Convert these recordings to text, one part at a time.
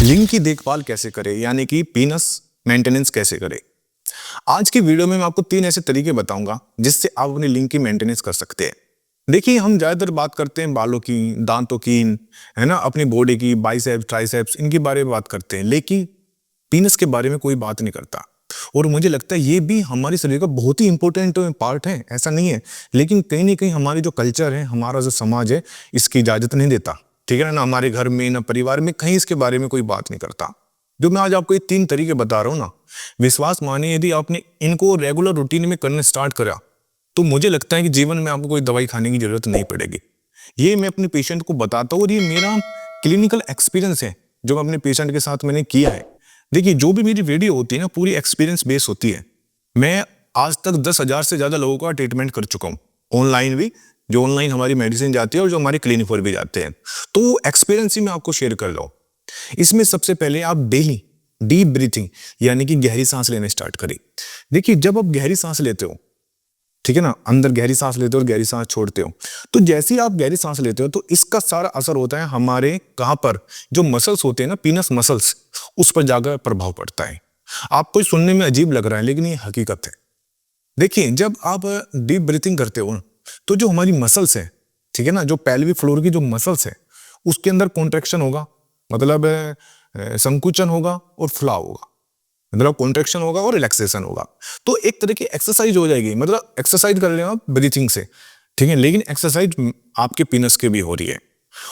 लिंग की देखभाल कैसे करें, यानी कि पीनस मेंटेनेंस कैसे करें। आज की वीडियो में मैं आपको 3 ऐसे तरीके बताऊंगा जिससे आप अपनी लिंग की मेंटेनेंस कर सकते हैं। देखिए, हम ज्यादातर बात करते हैं बालों की, दांतों की, है ना, अपनी बॉडी की, बाइसेप्स, ट्राइसेप्स, इनके बारे में बात करते हैं, लेकिन पीनस के बारे में कोई बात नहीं करता। और मुझे लगता है ये भी हमारे शरीर का बहुत ही इंपॉर्टेंट पार्ट है, ऐसा नहीं है, लेकिन कहीं ना कहीं हमारी जो कल्चर है, हमारा जो समाज है, इसकी इजाजत नहीं देता। ठीक है ना, हमारे घर में ना परिवार में कहीं इसके बारे में कोई बात नहीं करता। जो मैं आज आपको ये 3 तरीके बता रहा हूँ ना, विश्वास मानिए, यदि आपने इनको रेगुलर रूटीन में करने स्टार्ट करा तो मुझे लगता है कि जीवन में आपको कोई दवाई खाने की जरूरत नहीं पड़ेगी। ये मैं अपने पेशेंट को बताता हूँ और ये मेरा क्लिनिकल एक्सपीरियंस है जो मैं अपने पेशेंट के साथ मैंने किया है। देखिए, जो भी मेरी वीडियो होती है ना, पूरी एक्सपीरियंस बेस होती है। मैं आज तक 10,000 से ज्यादा लोगों का ट्रीटमेंट कर चुका हूँ, ऑनलाइन भी, जो ऑनलाइन हमारी मेडिसिन जाती है और जो हमारे क्लिनिक पर भी जाते हैं। तो एक्सपीरियंस ही मैं आपको शेयर कर रहा हूँ। इसमें सबसे पहले आप डेली डीप ब्रीथिंग, यानी कि गहरी सांस लेने स्टार्ट करें। देखिए, जब आप गहरी सांस लेते हो, ठीक है ना, अंदर गहरी सांस लेते हो और गहरी सांस छोड़ते हो, तो जैसे ही आप गहरी सांस लेते हो तो इसका सारा असर होता है हमारे कहां पर, जो मसल्स होते हैं ना, पीनस मसल्स, उस पर जाकर प्रभाव पड़ता है। आपको सुनने में अजीब लग रहा है, लेकिन ये हकीकत है। देखिए, जब आप डीप ब्रीथिंग करते हो तो जो हमारी मसल्स है, ठीक है ना, जो पेल्विक फ्लोर की जो मसल्स है, उसके अंदर कॉन्ट्रैक्शन होगा, मतलब संकुचन होगा और फ्लाव होगा, मतलब कॉन्ट्रैक्शन होगा और रिलैक्सेशन होगा। तो एक तरह की एक्सरसाइज हो जाएगी, मतलब एक्सरसाइज कर रहे हो आप ब्रीथिंग से, ठीक है, लेकिन एक्सरसाइज आपके पीनस के भी हो रही है।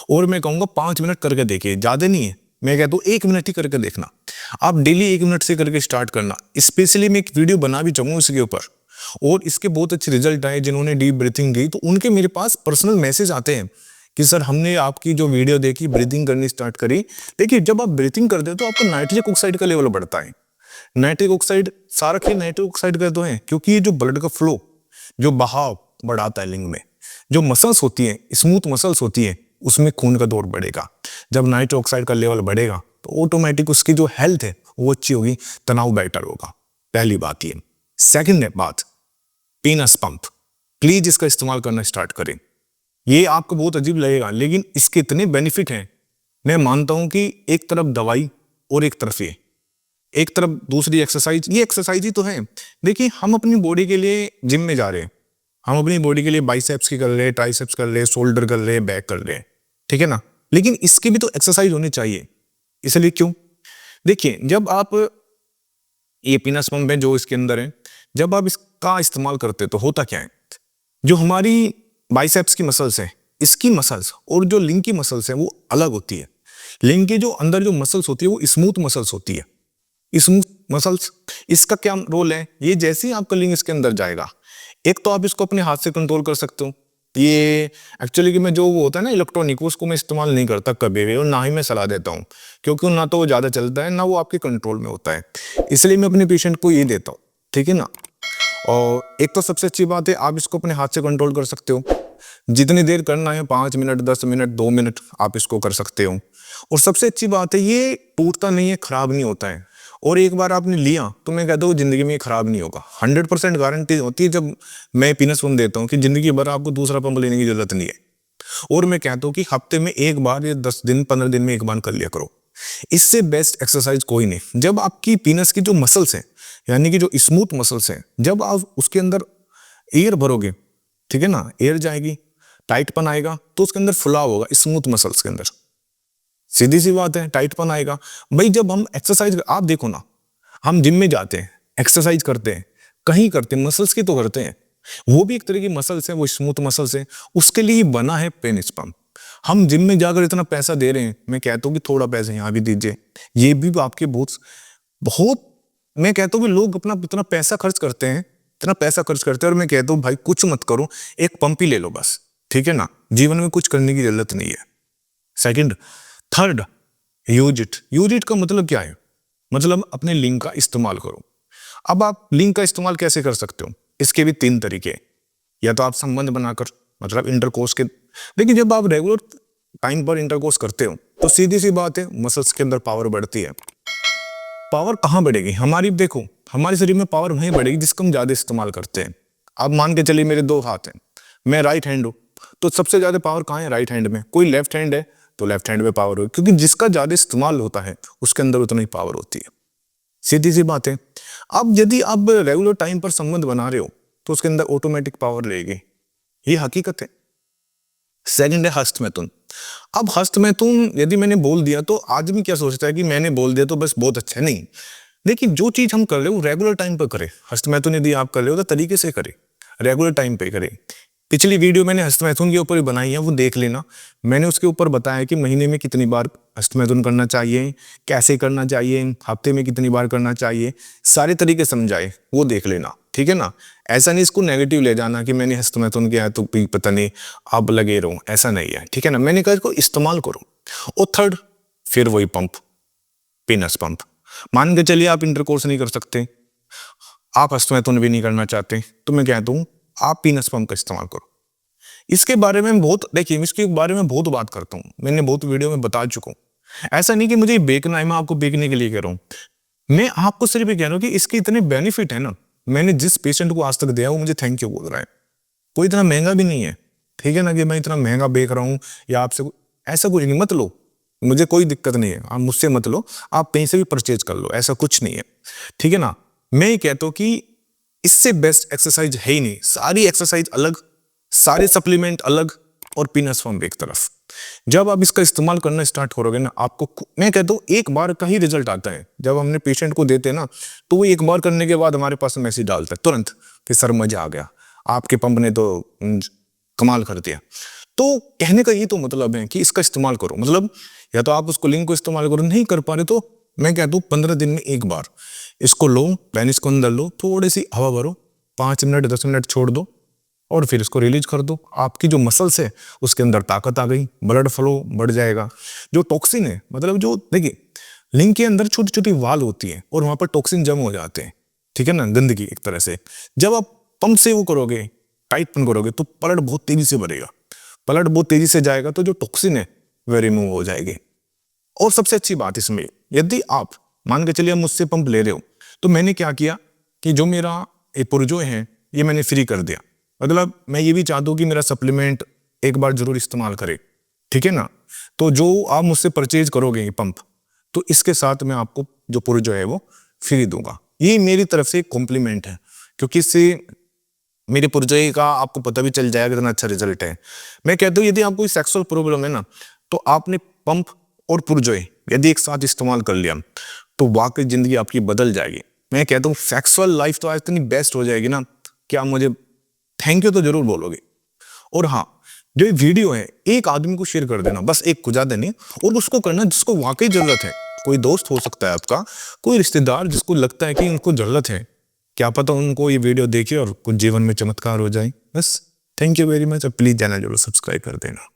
और मैं कहूंगा 5 मिनट करके देखिए, ज्यादा नहीं है, मैं कहता हूँ 1 मिनट ही करके देखना। आप डेली 1 मिनट से करके स्टार्ट करना। स्पेशली मैं एक वीडियो बना भी चाहूंगा इसके ऊपर, और इसके बहुत अच्छे रिजल्ट आए। जिन्होंने डीप ब्रीथिंग की तो उनके मेरे पास पर्सनल मैसेज आते हैं कि सर, हमने आपकी जो वीडियो देखी, ब्रीथिंग करनी स्टार्ट करी। देखिए, जब आप ब्रीथिंग करते हो तो आपका नाइट्रिक ऑक्साइड का लेवल बढ़ता है। नाइट्रिक ऑक्साइड, सारा खेल नाइट्रिक ऑक्साइड का तो है, क्योंकि ये जो ब्लड का फ्लो, जो बहाव बढ़ाता है लिंग में, जो मसल्स होती हैं, स्मूथ मसल्स होती है, उसमें खून का दौड़ बढ़ेगा। जब नाइट्रिक ऑक्साइड का लेवल बढ़ेगा तो ऑटोमेटिक उसकी जो हेल्थ है वो अच्छी होगी, तनाव बेटर होगा। पहली बात ये। सेकंड बात, पीनस पंप, प्लीज इसका इस्तेमाल करना स्टार्ट करें। ये आपको बहुत अजीब लगेगा, लेकिन इसके इतने बेनिफिट हैं। मैं मानता हूं कि एक तरफ दवाई और एक तरफ ये, एक तरफ दूसरी एक्सरसाइज, ये एक्सरसाइज ही तो है। देखिए, हम अपनी बॉडी के लिए जिम में जा रहे हैं, हम अपनी बॉडी के लिए बाइसेप्स की कर रहे हैं, ट्राइसेप्स कर रहे हैं, शोल्डर कर रहे हैं, बैक कर रहे हैं, ठीक है ना, लेकिन इसकी भी तो एक्सरसाइज होनी चाहिए। इसलिए क्यों? देखिए, जब आप ये पीनस पंप है जो इसके अंदर है, जब आप इसका इस्तेमाल करते हैं तो होता क्या है, जो हमारी बाइसेप्स की मसल्स है, इसकी मसल्स और जो लिंग की मसल्स है वो अलग होती है। लिंग के जो अंदर जो मसल्स होती है वो स्मूथ मसल्स होती है। स्मूथ मसल्स, इसका क्या रोल है, ये जैसे ही आपका लिंग इसके अंदर जाएगा, एक तो आप इसको अपने हाथ से कंट्रोल कर सकते हो। ये एक्चुअली कि मैं जो वो होता है ना इलेक्ट्रॉनिक, उसको मैं इस्तेमाल नहीं करता कभी भी, और ना ही मैं सलाह देता हूँ, क्योंकि ना तो वो ज्यादा चलता है, ना वो आपके कंट्रोल में होता है। इसलिए मैं अपने पेशेंट को ये देता हूँ, ठीक है ना। और एक तो सबसे अच्छी बात है, आप इसको अपने हाथ से कंट्रोल कर सकते हो। जितनी देर करना है, 5 मिनट, 10 मिनट, 2 मिनट, आप इसको कर सकते हो। और सबसे अच्छी बात है, ये टूटता नहीं है, खराब नहीं होता है। और एक बार आपने लिया तो मैं कहता हूँ जिंदगी में ये खराब नहीं होगा। 100% गारंटी होती है जब मैं पीनस पंप देता हूँ कि जिंदगी भर आपको दूसरा पंप लेने की जरूरत नहीं है। और मैं कहता हूँ कि हफ्ते में एक बार या 10 दिन, 15 दिन में एक बार कर लिया करो। इससे बेस्ट एक्सरसाइज कोई नहीं। जब आपकी पीनस की जो मसल्स हैं, यानी कि जो स्मूथ मसल्स हैं, जब आप उसके अंदर एयर भरोगे, ठीक है ना, एयर जाएगी, टाइटपन आएगा, तो उसके अंदर फुलाव होगा स्मूथ मसल्स के अंदर। सीधी सी बात है, टाइटपन आएगा। भाई, जब हम एक्सरसाइज, आप देखो ना, हम जिम में जाते हैं, एक्सरसाइज करते हैं, कहीं करते हैं, मसल्स की तो करते हैं, वो भी एक तरह की मसल्स है, वो स्मूथ मसल्स है, उसके लिए बना है पेनिस पंप। हम जिम में जाकर इतना पैसा दे रहे हैं, मैं कहता हूँ कि थोड़ा पैसा यहाँ भी दीजिए। ये भी आपके बहुत बहुत, मैं कहता हूँ कि लोग अपना इतना पैसा खर्च करते हैं, इतना पैसा खर्च करते हैं, और मैं कहता हूँ भाई कुछ मत करो, एक पंप ही ले लो बस, ठीक है ना, जीवन में कुछ करने की जरूरत नहीं है। Second, third, use it. Use it का मतलब क्या है? मतलब अपने लिंग का इस्तेमाल करो। अब आप लिंग का इस्तेमाल कैसे कर सकते हो? इसके भी 3 तरीके। या तो आप संबंध बनाकर, मतलब इंटरकोर्स के, देखिए जब आप रेगुलर टाइम पर इंटरकोर्स करते हो तो सीधी सी बात है, मसल्स के अंदर पावर बढ़ती है। पावर कहाँ बढ़ेगी हमारी? देखो, हमारे शरीर में पावर वहीं बढ़ेगी जिसको हम ज्यादा इस्तेमाल करते हैं। अब मान के चलिए मेरे 2 हाथ हैं, मैं राइट हैंड हूं, तो सबसे ज्यादा पावर कहाँ है? राइट हैंड में। कोई लेफ्ट हैंड है तो लेफ्ट हैंड में पावर होगी, क्योंकि जिसका ज्यादा इस्तेमाल होता है उसके अंदर उतना ही पावर होती है। सीधी सी बात है। अब यदि आप रेगुलर टाइम पर संबंध बना रहे हो तो उसके अंदर ऑटोमेटिक पावर रहेगी, ये हकीकत है। सेकंड है हस्तमैथुन। अब हस्तमैथुन यदि मैंने बोल दिया तो आदमी क्या सोचता है कि मैंने बोल दिया तो बस बहुत अच्छा है। नहीं, लेकिन जो चीज हम कर रहे हो रेगुलर टाइम पर करें। हस्तमैथुन यदि आप कर रहे हो तो तरीके से करें, रेगुलर टाइम पे करें। पिछली वीडियो मैंने हस्तमैथुन के ऊपर ही बनाई है, वो देख लेना। मैंने उसके ऊपर बताया कि महीने में कितनी बार हस्तमैथुन करना चाहिए, कैसे करना चाहिए, हफ्ते में कितनी बार करना चाहिए, सारे तरीके समझाए, वो देख लेना, ठीक है ना। ऐसा नहीं इसको नेगेटिव ले जाना कि मैंने हस्तमैथुन किया तो पता नहीं अब लगे रहो, ऐसा नहीं है, ठीक है ना। मैंने कहा इसको इस्तेमाल करो। और थर्ड, फिर वही पंप, पेनस पंप। मान के चलिए आप इंटरकोर्स नहीं कर सकते, आप हस्तमैथुन भी नहीं करना चाहते, तो मैं कहता हूं आप पीनस पंप का इस्तेमाल करो। इसके बारे में बहुत, देखिए इसके बारे में बहुत बात करता हूं, मैंने बहुत वीडियो में बता चुका हूं। ऐसा नहीं कि मुझे बेचना है, मैं आपको बेचने के लिए कह रहा हूं। मैं आपको सिर्फ ये कह रहा हूं कि इसके इतने बेनिफिट है ना। मैंने जिस पेशेंट को आज तक दिया वो मुझे थैंक यू बोल रहा है। कोई इतना महंगा भी नहीं है, ठीक है ना, कि मैं इतना महंगा बेच रहा हूं या आपसे ऐसा कुछ नहीं। मत लो, मुझे कोई दिक्कत नहीं है, आप मुझसे मत लो, आप कहीं से भी परचेज कर लो, ऐसा कुछ नहीं है, ठीक है ना। मैं ये कहता हूं कि इससे बेस्ट एक्सरसाइज है ही नहीं। सारी एक्सरसाइज अलग, सारे सप्लीमेंट अलग, और पीनस पंप एक तरफ। जब आप इसका इस्तेमाल करना स्टार्ट करोगे ना, आपको, मैं कहता हूं एक बार का ही रिजल्ट आता है। जब हमने पेशेंट को देते हैं ना, तो वो एक बार करने के बाद हमारे पास मैसेज डालता है तुरंत कि सर मजा आ गया, आपके पंप ने तो कमाल कर दिया। तो कहने का ये तो मतलब है कि इसका इस्तेमाल करो। मतलब या तो आप उसको लिंक को इस्तेमाल करो, नहीं कर पा रहे तो मैं कहता हूं 15 दिन में एक बार इसको लो, पेनिस को अंदर लो, थोड़ी सी हवा भरो, 5 मिनट 10 मिनट छोड़ दो और फिर इसको रिलीज कर दो। आपकी जो मसल्स है उसके अंदर ताकत आ गई, ब्लड फ्लो बढ़ जाएगा। जो टॉक्सिन है, मतलब जो देखिए लिंग के अंदर छोटी छोटी वाल होती है और वहां पर टॉक्सिन जम हो जाते हैं, ठीक है ना, गंदगी एक तरह से। जब आप पंप से वो करोगे, टाइटपन करोगे, तो ब्लड बहुत तेजी से बढ़ेगा, ब्लड बहुत तेजी से जाएगा, तो जो टॉक्सिन है वह रिमूव हो जाएगी। और सबसे अच्छी बात इसमें, यदि आप मान के चलिए मुझसे पंप ले रहे हो, तो मैंने क्या किया कि जो मेरा पुरजो है ये मैंने फ्री कर दिया। मतलब मैं ये भी चाहता हूँ कि मेरा सप्लीमेंट एक बार जरूर इस्तेमाल करे, ठीक है ना। तो जो आप मुझसे परचेज करोगे ये पंप, तो इसके साथ मैं आपको जो पुरजो है वो फ्री दूंगा। ये मेरी तरफ से एक कॉम्प्लीमेंट है, क्योंकि इससे मेरे पुरजोई का आपको पता भी चल जाएगा कितना अच्छा रिजल्ट है। मैं कहता हूँ यदि आपको कोई सेक्सुअल प्रॉब्लम है ना, तो आपने पंप और पुरजोई यदि एक साथ इस्तेमाल कर लिया तो वाकई जिंदगी आपकी बदल जाएगी। मैं कहता हूँ सेक्सुअल लाइफ तो आज इतनी बेस्ट हो जाएगी ना कि आप मुझे थैंक यू तो जरूर बोलोगे। और हाँ, जो ये वीडियो है एक आदमी को शेयर कर देना, बस एक को ज्यादा नहीं, और उसको करना जिसको वाकई जरूरत है। कोई दोस्त हो सकता है आपका, कोई रिश्तेदार जिसको लगता है कि उनको जरूरत है, क्या पता उनको ये वीडियो देखे और कुछ जीवन में चमत्कार हो जाए। बस thank you very much. Please channel जरूर सब्सक्राइब कर देना।